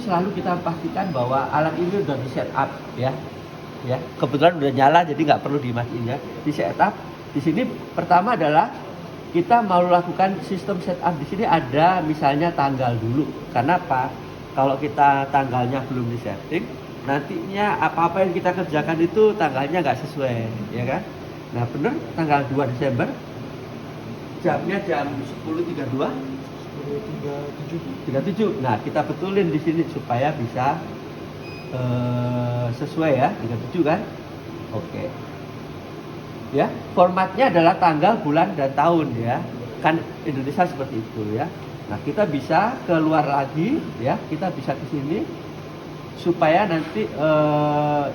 selalu kita pastikan bahwa alat ini udah di setup ya. Ya, kebetulan udah nyala jadi nggak perlu dimatiin ya. Di setup. Di sini pertama adalah kita mau lakukan sistem setup. Di sini ada misalnya tanggal dulu. Karena apa? Kalau kita tanggalnya belum disetting, nantinya apa-apa yang kita kerjakan itu tanggalnya nggak sesuai, ya kan? Nah, bener tanggal 2 Desember, jamnya jam 10.32, 10.37. Nah, kita betulin di sini supaya bisa sesuai ya, 37 kan? Oke. Ya, formatnya adalah tanggal, bulan, dan tahun ya. Kan Indonesia seperti itu ya. Nah, kita bisa keluar lagi ya, kita bisa ke sini supaya nanti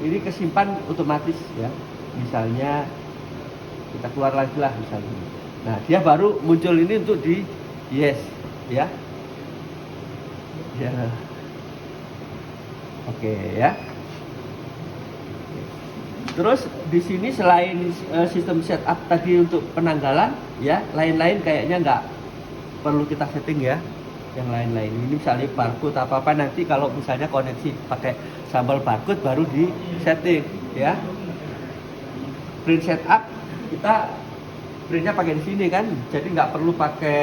ini kesimpan otomatis ya. Misalnya kita keluar lagi lah misalnya. Nah, dia baru muncul ini untuk di yes ya. Ya. Oke ya. Terus di sini selain sistem setup tadi untuk penanggalan ya, lain-lain kayaknya nggak perlu kita setting ya. Yang lain-lain ini misalnya barcode apa-apa nanti kalau misalnya koneksi pakai sambal barcode baru di setting ya. Print setup kita printnya pakai di sini kan, jadi nggak perlu pakai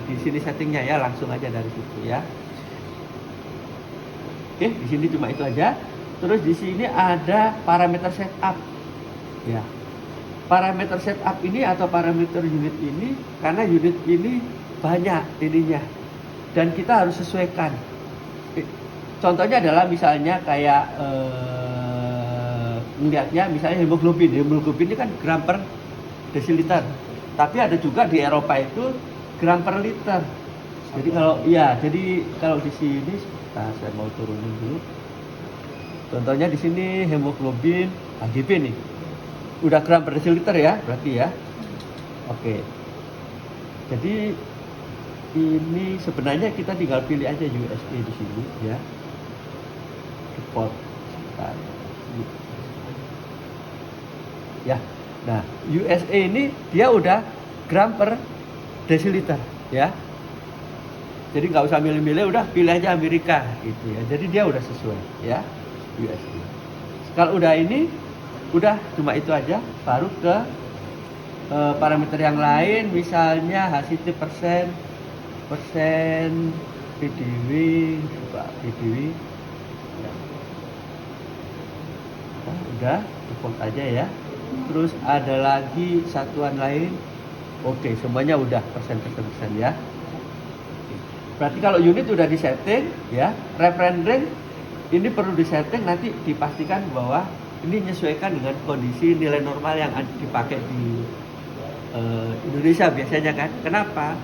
di sini settingnya ya, langsung aja dari situ ya. Oke, di sini cuma itu aja. Terus di sini ada parameter setup. Ya. Parameter setup ini atau parameter unit ini karena unit ini banyak ininya dan kita harus sesuaikan. Contohnya adalah misalnya kayak melihatnya misalnya hemoglobin ini kan gram per desiliter. Tapi ada juga di Eropa itu gram per liter. Jadi kalau di sini saya mau turunin dulu. Contohnya di sini hemoglobin HGB nih. Udah gram per desiliter ya, berarti ya. Oke. Jadi ini sebenarnya kita tinggal pilih aja USA di sini ya. Report. Ya. Nah, USA ini dia udah gram per desiliter ya. Jadi nggak usah milih-milih, udah pilih aja Amerika gitu ya. Jadi dia udah sesuai ya. USD. Kalau udah ini, udah cuma itu aja, baru ke parameter yang lain, misalnya HCT persen PDW, coba PDW. Nah, udah, default aja ya. Terus ada lagi satuan lain, oke, semuanya udah persen ya. Berarti kalau unit udah disetting, ya, reference range ini perlu disetting, nanti dipastikan bahwa ini menyesuaikan dengan kondisi nilai normal yang dipakai di Indonesia biasanya kan. Kenapa?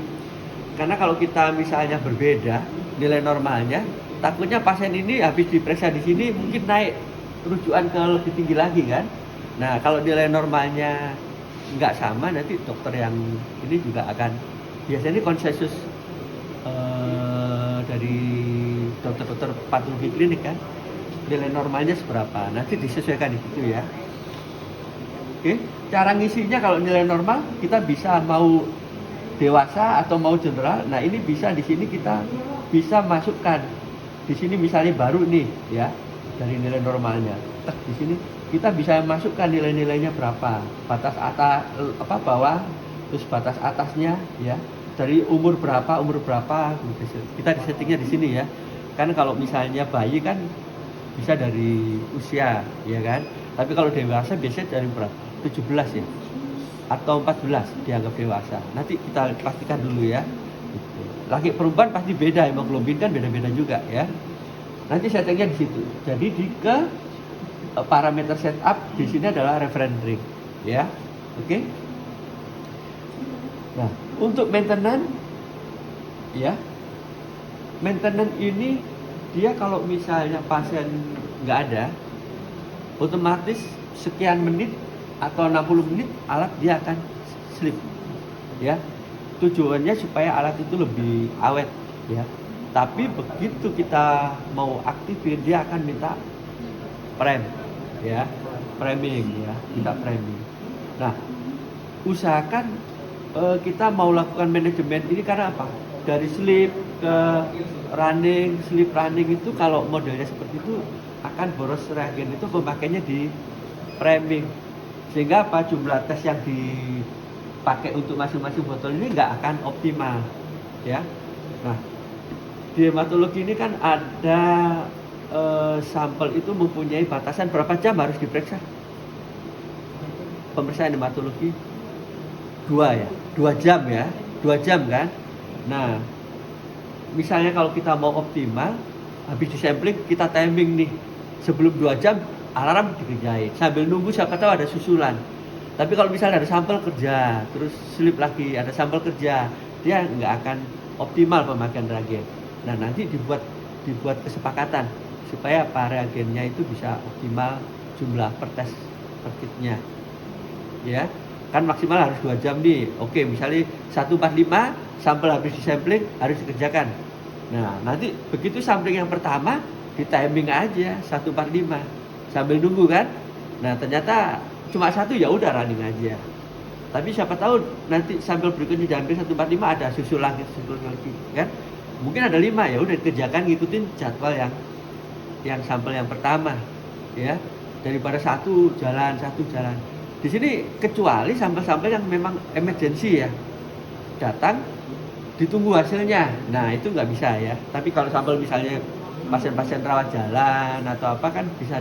Karena kalau kita misalnya berbeda nilai normalnya, takutnya pasien ini habis diperiksa di sini mungkin naik rujukan ke lebih tinggi lagi kan. Nah, kalau nilai normalnya nggak sama, nanti dokter yang ini juga akan biasanya konsensus dari dokter-dokter patologi klinik kan, nilai normalnya seberapa, nanti disesuaikan di situ ya. Oke, cara ngisinya kalau nilai normal kita bisa mau dewasa atau mau general. Nah, ini bisa di sini kita bisa masukkan. Di sini misalnya baru nih ya, dari nilai normalnya. Di sini kita bisa masukkan nilai-nilainya berapa, batas atas bawah, terus batas atasnya ya. Dari umur berapa kita disettingnya di sini ya. Kan kalau misalnya bayi kan bisa dari usia ya kan, tapi kalau dewasa biasanya dari berapa, 17 ya atau 14 dianggap dewasa. Nanti kita pastikan dulu ya. Laki perempuan pasti beda, hemoglobin kan beda-beda juga ya. Nanti settingnya di situ. Jadi ke parameter setup di sini adalah reference range ya. Oke. Nah, untuk maintenance ya, maintenance ini dia kalau misalnya pasien nggak ada, otomatis sekian menit atau 60 menit alat dia akan sleep ya. Tujuannya supaya alat itu lebih awet ya. Tapi begitu kita mau aktifin, dia akan minta prem ya, priming ya, minta priming. Nah, usahakan kita mau lakukan manajemen ini karena apa? Dari sleep, ke running, sleep running itu kalau modelnya seperti itu akan boros reagen itu pemakainya di framing. Sehingga apa jumlah tes yang dipakai untuk masing-masing botol ini nggak akan optimal, ya. Nah, di hematologi ini kan ada sampel itu mempunyai batasan berapa jam harus diperiksa. Pemeriksaan hematologi 2 jam ya, 2 jam kan. Nah, misalnya kalau kita mau optimal, habis disampling kita timing nih, sebelum 2 jam alarm dikerjain, sambil nunggu siapa tahu ada susulan. Tapi kalau misalnya ada sampel kerja, terus sleep lagi, ada sampel kerja, dia nggak akan optimal pemakaian reagen. Nah, nanti dibuat kesepakatan supaya apa reagennya itu bisa optimal jumlah per tes per kitnya. Ya, kan maksimal harus 2 jam nih. Oke, misalnya 145 sampel habis disampling harus dikerjakan. Nah, nanti begitu sampling yang pertama di timing aja 145 sambil nunggu kan. Nah, ternyata cuma satu ya udah running aja. Tapi siapa tahu nanti sampel berikutnya diambil 145 ada susul lagi kan. Mungkin ada 5 ya udah dikerjakan ngikutin jadwal yang sampel yang pertama ya. Daripada satu jalan. Di sini kecuali sampel-sampel yang memang emergency ya, datang ditunggu hasilnya. Nah itu nggak bisa ya. Tapi kalau sampel misalnya pasien-pasien rawat jalan atau apa kan bisa.